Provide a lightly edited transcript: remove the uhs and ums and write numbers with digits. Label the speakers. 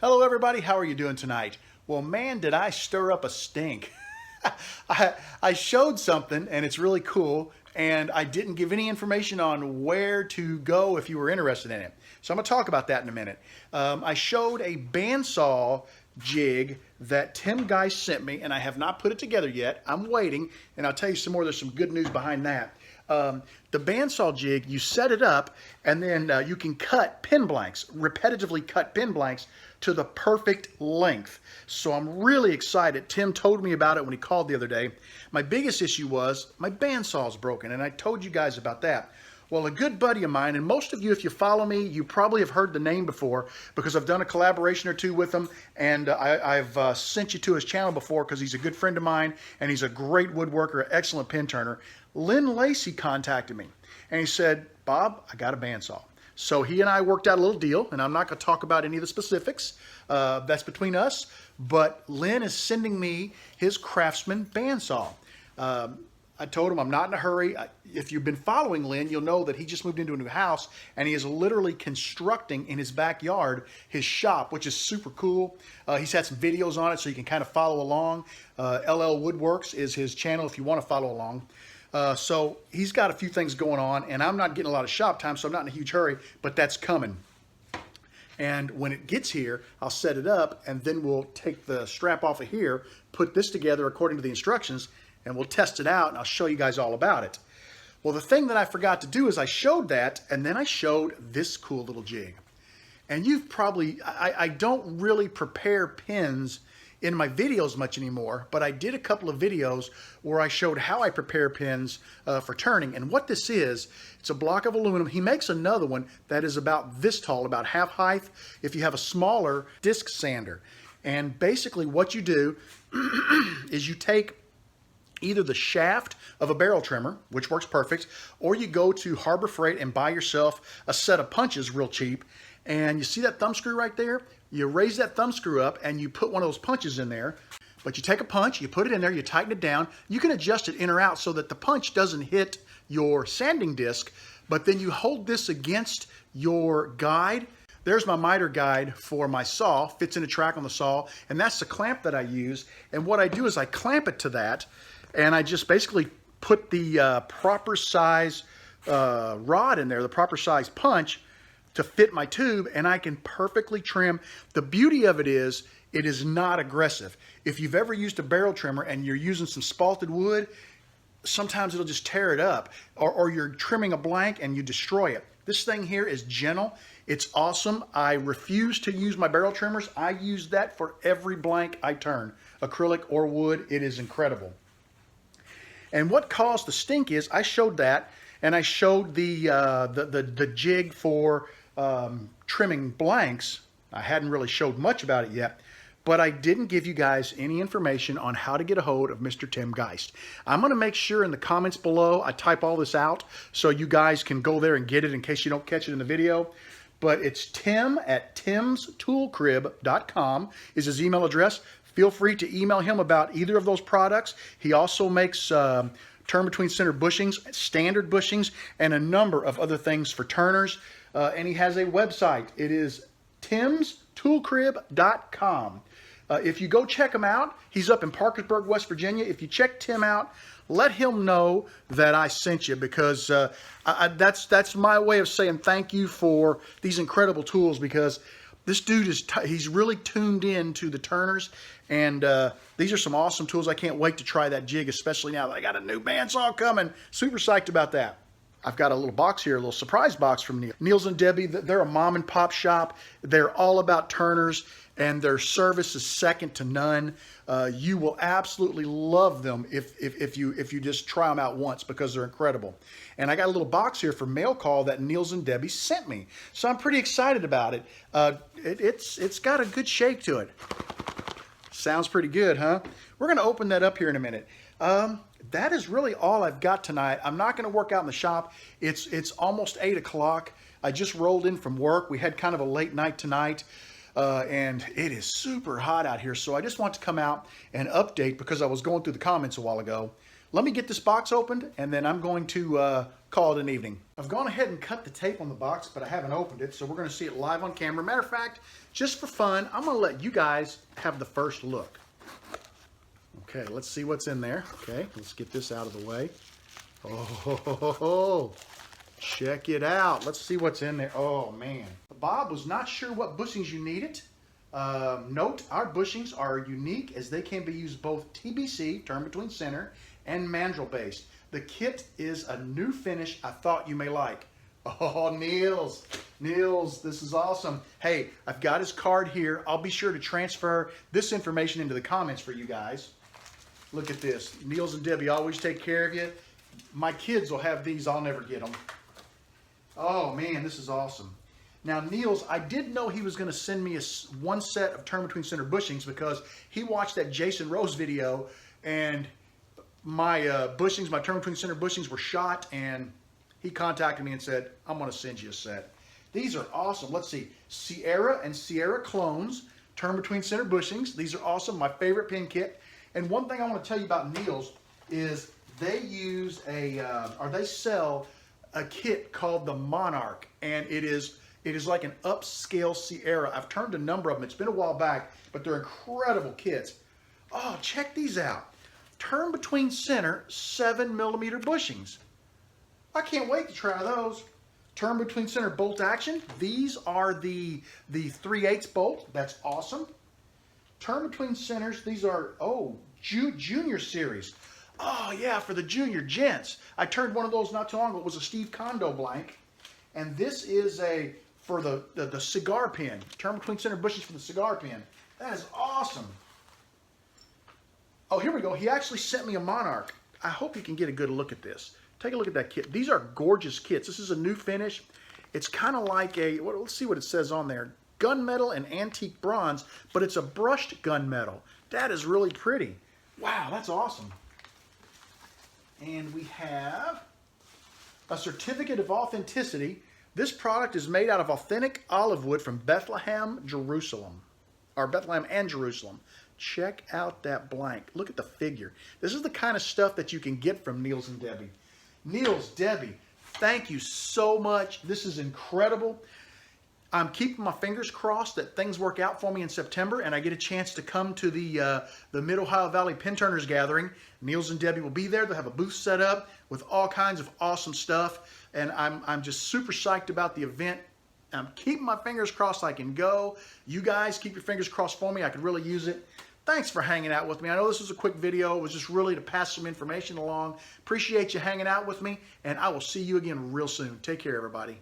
Speaker 1: Hello everybody, how are you doing tonight? Well man, did I stir up a stink. I showed something and it's really cool, and I didn't give any information on where to go if you were interested in it. So I'm going to talk about that in a minute. I showed a bandsaw jig that Tim Geist sent me, and I have not put it together yet. I'm waiting, and I'll tell you some more. There's some good news behind that. The bandsaw jig, you set it up, and then you can cut pin blanks, repetitively cut pin blanks to the perfect length. So I'm really excited. Tim told me about it when he called the other day. My biggest issue was my bandsaw is broken, and I told you guys about that. Well, a good buddy of mine, and most of you, if you follow me, you probably have heard the name before because I've done a collaboration or two with him, and I've sent you to his channel before because he's a good friend of mine, and he's a great woodworker, excellent pin turner. Lynn Lacey contacted me, and he said, Bob, I got a bandsaw. So he and I worked out a little deal, and I'm not going to talk about any of the specifics. That's between us, but Lynn is sending me his Craftsman bandsaw. I told him I'm not in a hurry. If you've been following Lynn, you'll know that he just moved into a new house, and he is literally constructing in his backyard his shop, which is super cool. He's had some videos on it, so you can kind of follow along. LL Woodworks is his channel if you want to follow along. So he's got a few things going on, and I'm not getting a lot of shop time, so I'm not in a huge hurry, but that's coming. And when it gets here, I'll set it up, and then we'll take the strap off of here, put this together according to the instructions, and we'll test it out, and I'll show you guys all about it. Well, the thing that I forgot to do is I showed that, and then I showed this cool little jig. And you've probably, I don't really prepare pins in my videos much anymore, but I did a couple of videos where I showed how I prepare pins for turning. And what this is, it's a block of aluminum. He makes another one that is about this tall, about half height, if you have a smaller disc sander. And basically what you do is you take either the shaft of a barrel trimmer, which works perfect, or you go to Harbor Freight and buy yourself a set of punches real cheap. And you see that thumb screw right there? You raise that thumb screw up and you put one of those punches in there. But you take a punch, you put it in there, you tighten it down. You can adjust it in or out so that the punch doesn't hit your sanding disc, but then you hold this against your guide. There's my miter guide for my saw, fits in a track on the saw, and that's the clamp that I use. And what I do is I clamp it to that, and I just basically put the proper size rod in there, the proper size punch to fit my tube, and I can perfectly trim. The beauty of it is not aggressive. If you've ever used a barrel trimmer and you're using some spalted wood, sometimes it'll just tear it up, or you're trimming a blank and you destroy it. This thing here is gentle. It's awesome. I refuse to use my barrel trimmers. I use that for every blank I turn, acrylic or wood. It is incredible. And what caused the stink is I showed that, and I showed the jig for trimming blanks. I hadn't really showed much about it yet, but I didn't give you guys any information on how to get a hold of Mr. Tim Geist. I'm going to make sure in the comments below I type all this out so you guys can go there and get it in case you don't catch it in the video. But it's Tim at timstoolcrib.com is his email address. Feel free to email him about either of those products. He also makes turn between center bushings, standard bushings, and a number of other things for turners. And he has a website. It is timstoolcrib.com. If you go check him out, he's up in Parkersburg, West Virginia. If you check Tim out, let him know that I sent you, because that's my way of saying thank you for these incredible tools, because this dude he's really tuned in to the turners, and these are some awesome tools. I can't wait to try that jig, especially now that I got a new bandsaw coming. Super psyched about that. I've got a little box here, a little surprise box from Niels. Niels and Debbie, they're a mom and pop shop. They're all about turners, and their service is second to none. You will absolutely love them if you just try them out once, because they're incredible. And I got a little box here for mail call that Niels and Debbie sent me, so I'm pretty excited about it. It's got a good shake to it. Sounds pretty good, huh? We're going to open that up here in a minute. That is really all I've got tonight. I'm not going to work out in the shop. It's almost 8 o'clock. I just rolled in from work. We had kind of a late night tonight. And it is super hot out here, so I just want to come out and update because I was going through the comments a while ago. Let me get this box opened, and then I'm going to call it an evening. I've gone ahead and cut the tape on the box, but I haven't opened it, so we're going to see it live on camera. Matter of fact, just for fun, I'm going to let you guys have the first look. Okay, let's see what's in there. Okay, let's get this out of the way. Oh, check it out. Let's see what's in there. Oh, man. Bob was not sure what bushings you needed. Note, our bushings are unique as they can be used both TBC, turn between center, and mandrel based. The kit is a new finish I thought you may like. Oh, Niels, this is awesome. Hey, I've got his card here. I'll be sure to transfer this information into the comments for you guys. Look at this. Niels and Debbie always take care of you. My kids will have these. I'll never get them. Oh, man, this is awesome. Now, Niels, I did know he was going to send me one set of turn between center bushings because he watched that Jason Rose video, and my bushings, my turn between center bushings were shot, and he contacted me and said, I'm going to send you a set. These are awesome. Let's see. Sierra and Sierra clones, turn between center bushings. These are awesome. My favorite pin kit. And one thing I want to tell you about Niels is they use they sell a kit called the Monarch, and it is like an upscale Sierra. I've turned a number of them. It's been a while back, but they're incredible kits. Oh, check these out. Turn between center 7mm bushings. I can't wait to try those. Turn between center bolt action. These are the 3/8 bolt. That's awesome. Turn between centers. These are, junior series. Oh yeah, for the junior gents. I turned one of those not too long ago. It was a Steve Kondo blank. And this is for the cigar pin. Turn between center bushings for the cigar pin. That is awesome. Oh, here we go. He actually sent me a Monarch. I hope you can get a good look at this. Take a look at that kit. These are gorgeous kits. This is a new finish. It's kind of like let's see what it says on there. Gunmetal and antique bronze, but it's a brushed gunmetal. That is really pretty. Wow, that's awesome. And we have a certificate of authenticity. This product is made out of authentic olive wood from Bethlehem, Jerusalem. Or Bethlehem and Jerusalem. Check out that blank. Look at the figure. This is the kind of stuff that you can get from Niels and Debbie. Niels, Debbie, thank you so much. This is incredible. I'm keeping my fingers crossed that things work out for me in September and I get a chance to come to the Mid-Ohio Valley Pin Turners Gathering. Niels and Debbie will be there. They'll have a booth set up with all kinds of awesome stuff. And I'm just super psyched about the event. I'm keeping my fingers crossed I can go. You guys keep your fingers crossed for me. I could really use it. Thanks for hanging out with me. I know this was a quick video. It was just really to pass some information along. Appreciate you hanging out with me, and I will see you again real soon. Take care, everybody.